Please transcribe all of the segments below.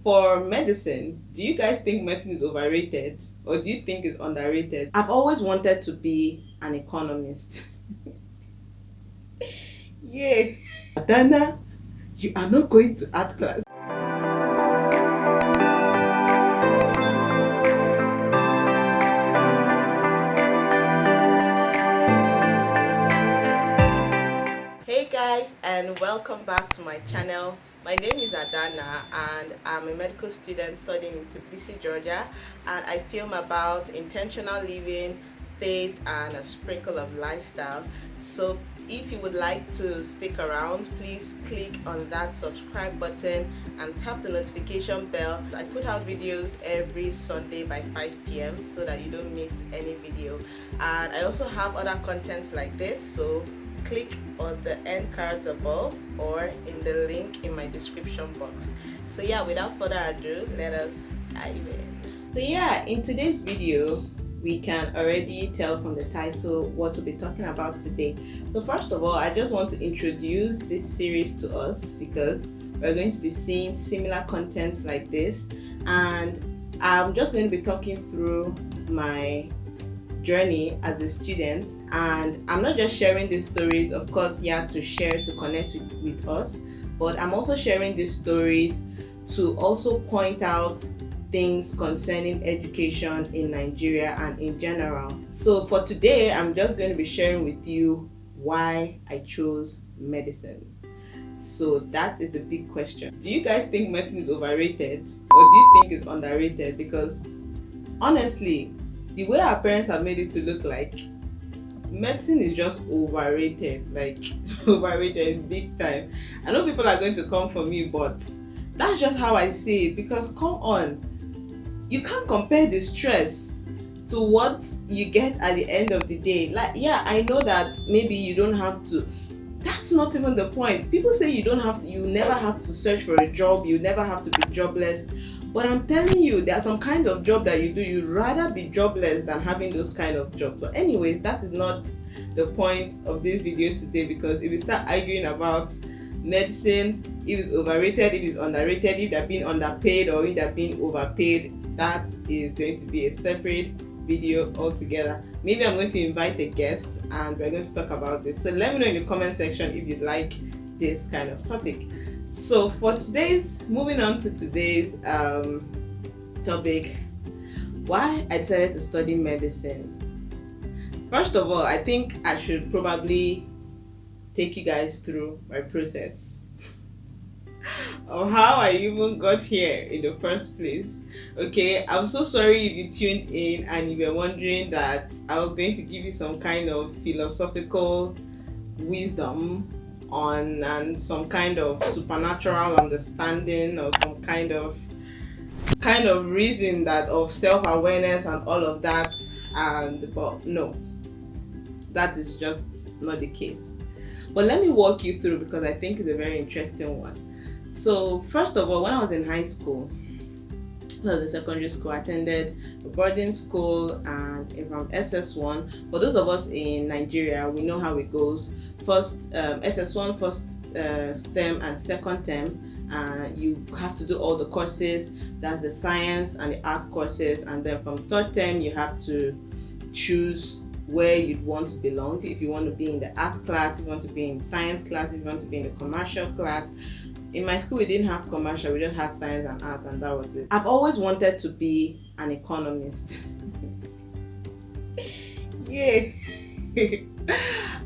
For medicine, do you guys think medicine is overrated or do you think it's underrated? I've always wanted to be an economist. Yeah. Dana, you are not going to art class. Hey guys, and welcome back to my channel. My name is Adana and I'm a medical student studying in Tbilisi, Georgia, and I film about intentional living, faith, and a sprinkle of lifestyle. So if you would like to stick around, please click on that subscribe button and tap the notification bell. I put out videos every Sunday by 5 p.m. so that you don't miss any video. And I also have other contents like this, so click on the end cards above or in the link in my description box. So yeah, without further ado, let us dive in. So yeah, in today's video, we can already tell from the title what we'll be talking about today. So first of all, I just want to introduce this series to us because we're going to be seeing similar contents like this, and I'm just going to be talking through my journey as a student. And I'm not just sharing these stories, of course, yeah, to share, to connect with us, but I'm also sharing these stories to also point out things concerning education in Nigeria and in general. So for today, I'm just going to be sharing with you why I chose medicine. So that is the big question. Do you guys think medicine is overrated or do you think it's underrated? Because honestly, the way our parents have made it to look like, medicine is just overrated, like overrated big time. I know people are going to come for me, but that's just how I see it. Because come on, you can't compare the stress to what you get at the end of the day. Like, yeah, I know that maybe you don't have to. That's not even the point. People say you don't have to, you never have to search for a job, you never have to be jobless. But I'm telling you, there's some kind of job that you do, you'd rather be jobless than having those kind of jobs. But anyways, that is not the point of this video today, because if we start arguing about medicine, if it's overrated, if it's underrated, if they're being underpaid or if they're being overpaid, that is going to be a separate video altogether. Maybe I'm going to invite a guest and we're going to talk about this. So let me know in the comment section if you'd like this kind of topic. So for moving on to today's topic, why I decided to study medicine. First of all, I think I should probably take you guys through my process of how I even got here in the first place. Okay, I'm so sorry if you tuned in and you were wondering that I was going to give you some kind of philosophical wisdom on and some kind of supernatural understanding or some kind of reason that of self-awareness and all of that, but no, that is just not the case. But let me walk you through because I think it's a very interesting one. So first of all, when I was in high school, in secondary school, I attended a boarding school and from SS1. For those of us in Nigeria, we know how it goes. First SS1, first term and second term, you have to do all the courses. That's the science and the art courses, and then from third term you have to choose where you'd want to belong. If you want to be in the art class, if you want to be in science class, if you want to be in the commercial class. In my school, we didn't have commercial, we just had science and art, and that was it. I've always wanted to be an economist. Yeah.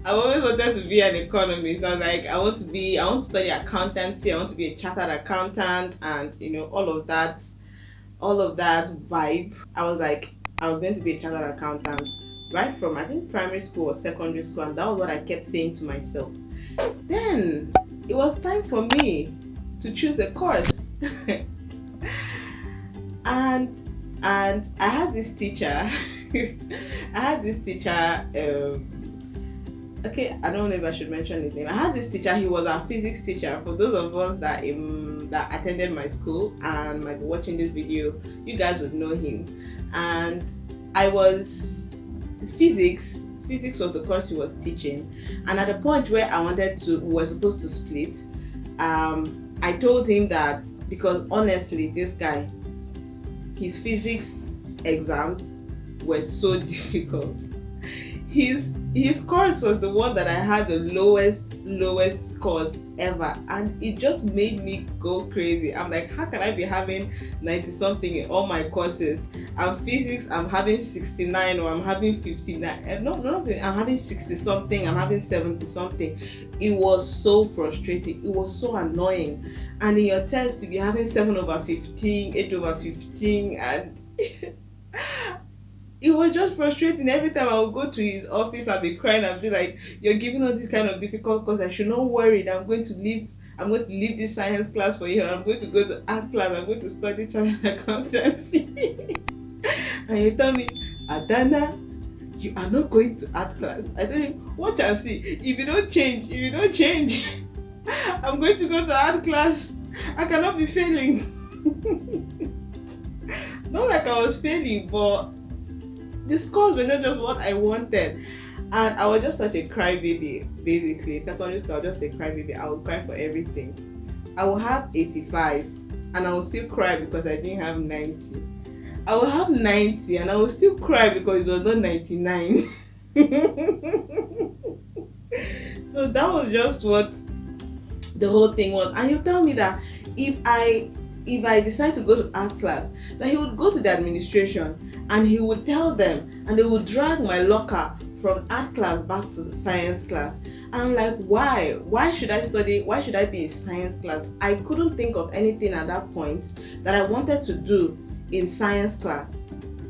I've always wanted to be an economist. I was like, I want to study accountancy, I want to be a chartered accountant, and all of that vibe. I was like, I was going to be a chartered accountant right from, I think, primary school or secondary school, and that was what I kept saying to myself. Then it was time for me to choose a course. and I had this teacher. Okay, I don't know if I should mention his name. I had this teacher. He was our physics teacher. For those of us that attended my school and might be watching this video, you guys would know him. And I was physics was the course he was teaching, and at the point where we were supposed to split, I told him that because honestly, this guy, his physics exams were so difficult. His course was the one that I had the lowest scores ever, and it just made me go crazy. I'm like, how can I be having 90 something in all my courses, and physics I'm having 69 or I'm having 59? No, I'm having 60 something, I'm having 70 something. It was so frustrating, it was so annoying. And in your test to be having 7/15, 8/15, and it was just frustrating. Every time I would go to his office, I'd be crying and be like, you're giving us this kind of difficult course. I should not worry. I'm going to leave this science class for you. I'm going to go to art class. I'm going to study chartered accountancy. And you tell me, Adana, you are not going to art class. I tell him, watch and see. If you don't change, I'm going to go to art class. I cannot be failing. Not like I was failing, but the scores were not just what I wanted. And I was just such a crybaby, basically. Secondary school, I was just a crybaby. I would cry for everything. I would have 85 and I would still cry because I didn't have 90. I would have 90 and I would still cry because it was not 99. So that was just what the whole thing was. And you tell me that if I decide to go to art class, that he would go to the administration and he would tell them, and they would drag my locker from art class back to science class. And I'm like, why should I study? Why should I be in science class? I couldn't think of anything at that point that I wanted to do in science class.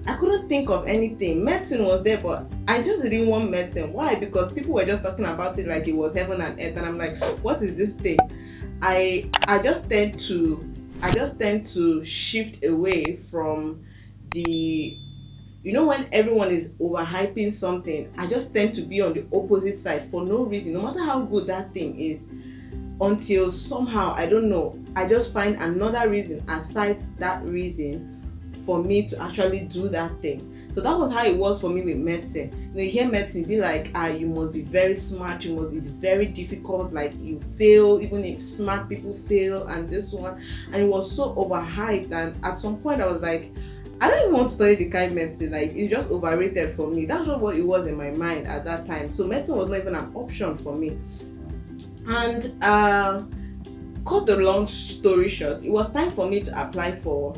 I couldn't think of anything. Medicine was there, but I just didn't want medicine. Why? Because people were just talking about it like it was heaven and earth, and I'm like, what is this thing? I just tend to shift away from the, when everyone is overhyping something, I just tend to be on the opposite side for no reason, no matter how good that thing is, until somehow, I don't know, I just find another reason aside that reason for me to actually do that thing. So that was how it was for me with medicine. You hear medicine, be like, you must be very smart, it's very difficult, like you fail, even if smart people fail, and this one. And it was so overhyped, and at some point I was like, I don't even want to study the kind of medicine, like it's just overrated for me. That's not what it was in my mind at that time. So medicine was not even an option for me. And cut the long story short, it was time for me to apply for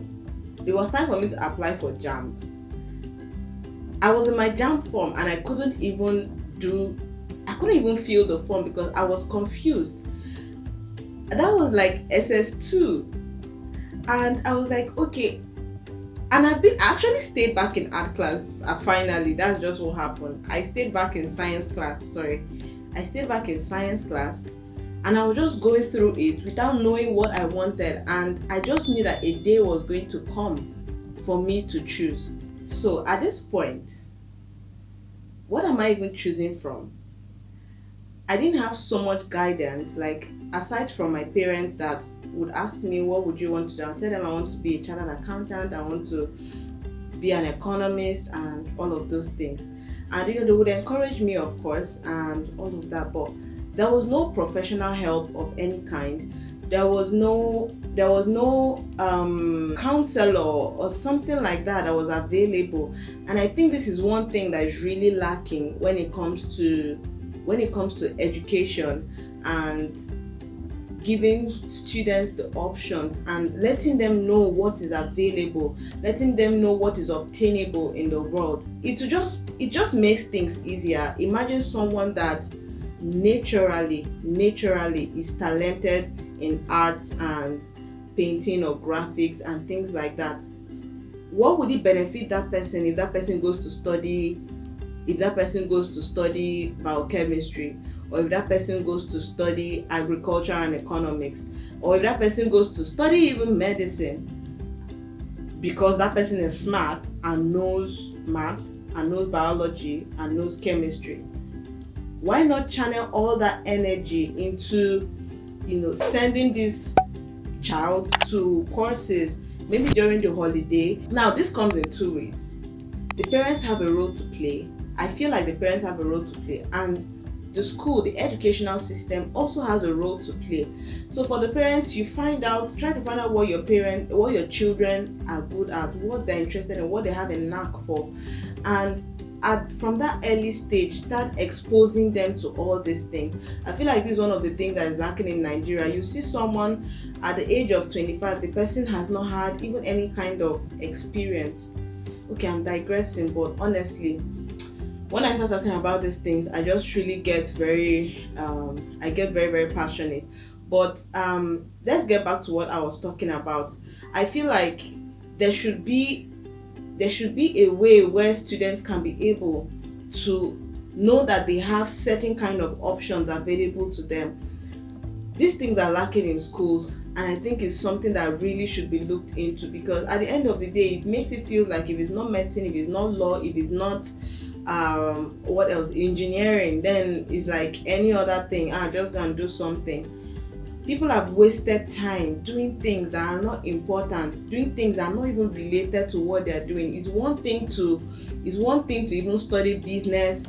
JAMB. I was in my JAMB form and I couldn't even fill the form because I was confused. That was like SS2, and I was like, okay. And I actually stayed back in art class. Finally, that's just what happened. I stayed back in science class. And I was just going through it without knowing what I wanted, and I just knew that a day was going to come for me to choose. So at this point, what am I even choosing from? I didn't have so much guidance, like aside from my parents that would ask me, what would you want to do? I'll tell them I want to be a chartered accountant, I want to be an economist, and all of those things. And they would encourage me, of course, and all of that, but there was no professional help of any kind. There was no counselor or something like that was available. And I think this is one thing that is really lacking when it comes to education, and giving students the options and letting them know what is available, letting them know what is obtainable in the world. It just makes things easier. Imagine someone that naturally is talented in art and painting or graphics and things like that. What would it benefit that person if that person goes to study biochemistry, or if that person goes to study agriculture and economics, or if that person goes to study even medicine, because that person is smart and knows math and knows biology and knows chemistry? Why not channel all that energy into sending this child to courses, maybe during the holiday? Now this comes in two ways. The parents have a role to play. I feel like the parents have a role to play, and the school, the educational system also has a role to play. So for the parents, try to find out what your children are good at, what they're interested in, what they have a knack for, and from that early stage start exposing them to all these things. I feel like this is one of the things that is lacking in Nigeria. You see someone at the age of 25, the person has not had even any kind of experience. Okay, I'm digressing, but honestly, when I start talking about these things, I just really get very very passionate. But let's get back to what I was talking about. I feel like there should be a way where students can be able to know that they have certain kind of options available to them. These things are lacking in schools, and I think it's something that really should be looked into, because at the end of the day, it makes it feel like if it's not medicine, if it's not law, if it's not what else, engineering, then it's like any other thing. Just gonna do something. People have wasted time doing things that are not important, doing things that are not even related to what they're doing. It's one thing to even study business,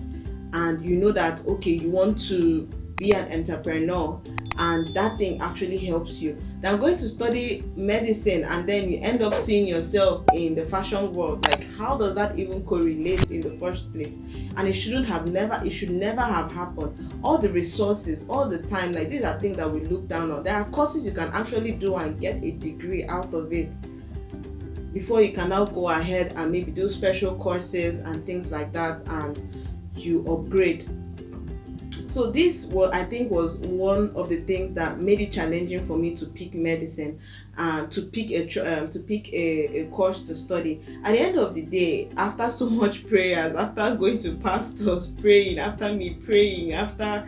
and you know that okay, you want to be an entrepreneur, and that thing actually helps you, than going to study medicine and then you end up seeing yourself in the fashion world. Like, how does that even correlate in the first place? And it should never have happened. All the resources, all the time, like, these are things that we look down on. There are courses you can actually do and get a degree out of it before you can now go ahead and maybe do special courses and things like that, and you upgrade. So this was one of the things that made it challenging for me to pick medicine and to pick a course to study. At the end of the day, after so much prayers, after going to pastors praying, after me praying, after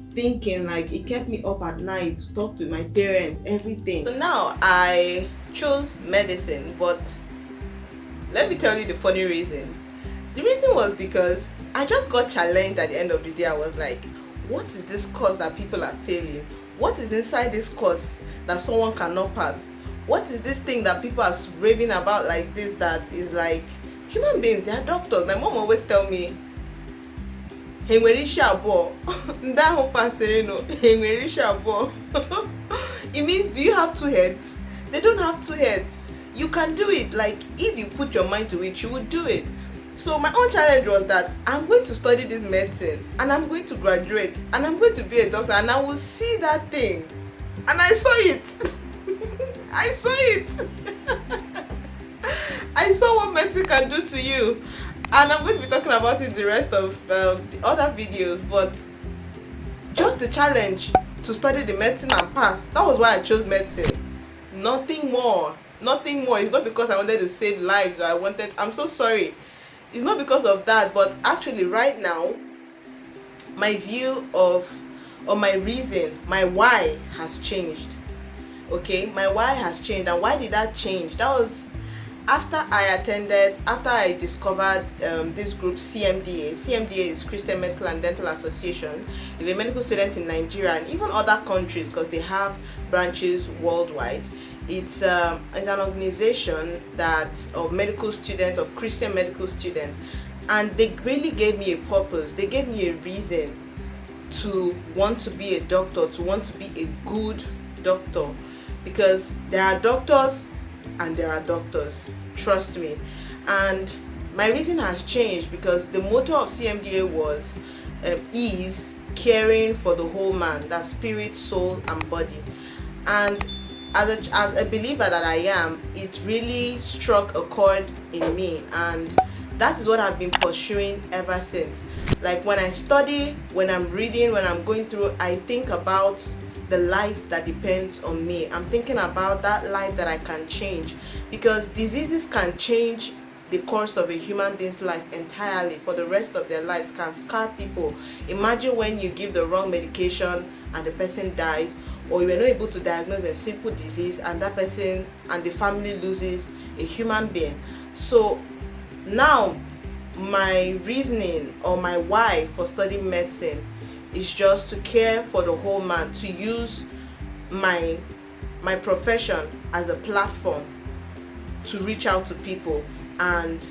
thinking, like, it kept me up at night to talk to my parents, everything. So now I chose medicine, but let me tell you the funny reason. The reason was because I just got challenged at the end of the day. I was like, what is this course that people are failing? What is inside this course that someone cannot pass? What is this thing that people are raving about like this, that is like, human beings, they are doctors. My mom always tell me, it means, do you have two heads? They don't have two heads. You can do it. Like, if you put your mind to it, you would do it. So my own challenge was that I'm going to study this medicine, and I'm going to graduate, and I'm going to be a doctor, and I will see that thing. And I saw it. I saw it. I saw what medicine can do to you. And I'm going to be talking about it the rest of the other videos. But just the challenge to study the medicine and pass, that was why I chose medicine. Nothing more. Nothing more. It's not because I wanted to save lives, or I'm so sorry. It's not because of that, but actually right now, my view or my reason, my why has changed. Okay, my why has changed. And why did that change? That was after I discovered this group, CMDA. CMDA is Christian Medical and Dental Association. If you're a medical student in Nigeria and even other countries, because they have branches worldwide, it's an organization of medical students, of Christian medical students, and they really gave me a purpose. They gave me a reason to want to be a doctor, to want to be a good doctor, because there are doctors and there are doctors, trust me. And my reason has changed, because the motto of CMDA was is caring for the whole man, that's spirit, soul and body. And as a believer that I am, it really struck a chord in me, and that is what I've been pursuing ever since. Like, when I study, when I'm reading, when I'm going through, I think about the life that depends on me. I'm thinking about that life that I can change, because diseases can change the course of a human being's life entirely for the rest of their lives, can scar people. Imagine when you give the wrong medication and the person dies, or you are not able to diagnose a simple disease and that person and the family loses a human being. So now my reasoning or my why for studying medicine is just to care for the whole man, to use my profession as a platform to reach out to people, and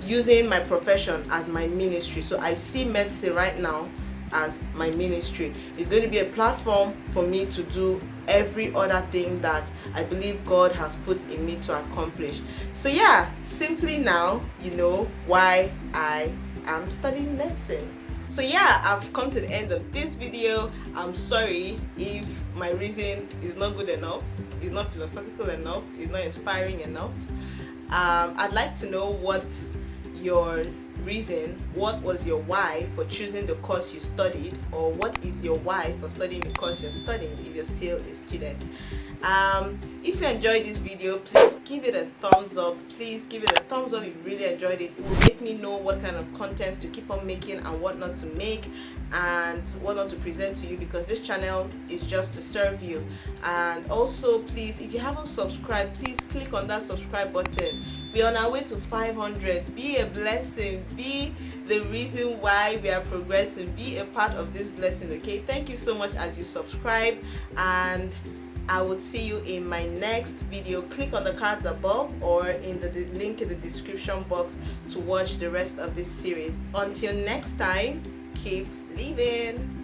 using my profession as my ministry. So I see medicine right now as my ministry. It's going to be a platform for me to do every other thing that I believe God has put in me to accomplish. So yeah, simply now you know why I am studying medicine. So yeah, I've come to the end of this video. I'm sorry if my reason is not good enough, it's not philosophical enough, it's not inspiring enough. I'd like to know what your reason, what was your why for choosing the course you studied, or what is your why for studying the course you're studying if you're still a student. If you enjoyed this video, please give it a thumbs up. Please give it a thumbs up if you really enjoyed it. It will make me know what kind of contents to keep on making and what not to make and what not to present to you, because this channel is just to serve you. And also, please, if you haven't subscribed, please click on that subscribe button. We're on our way to 500. Be a blessing. Be the reason why we are progressing. Be a part of this blessing, okay? Thank you so much as you subscribe, and I will see you in my next video. Click on the cards above or in the link in the description box to watch the rest of this series. Until next time, keep living.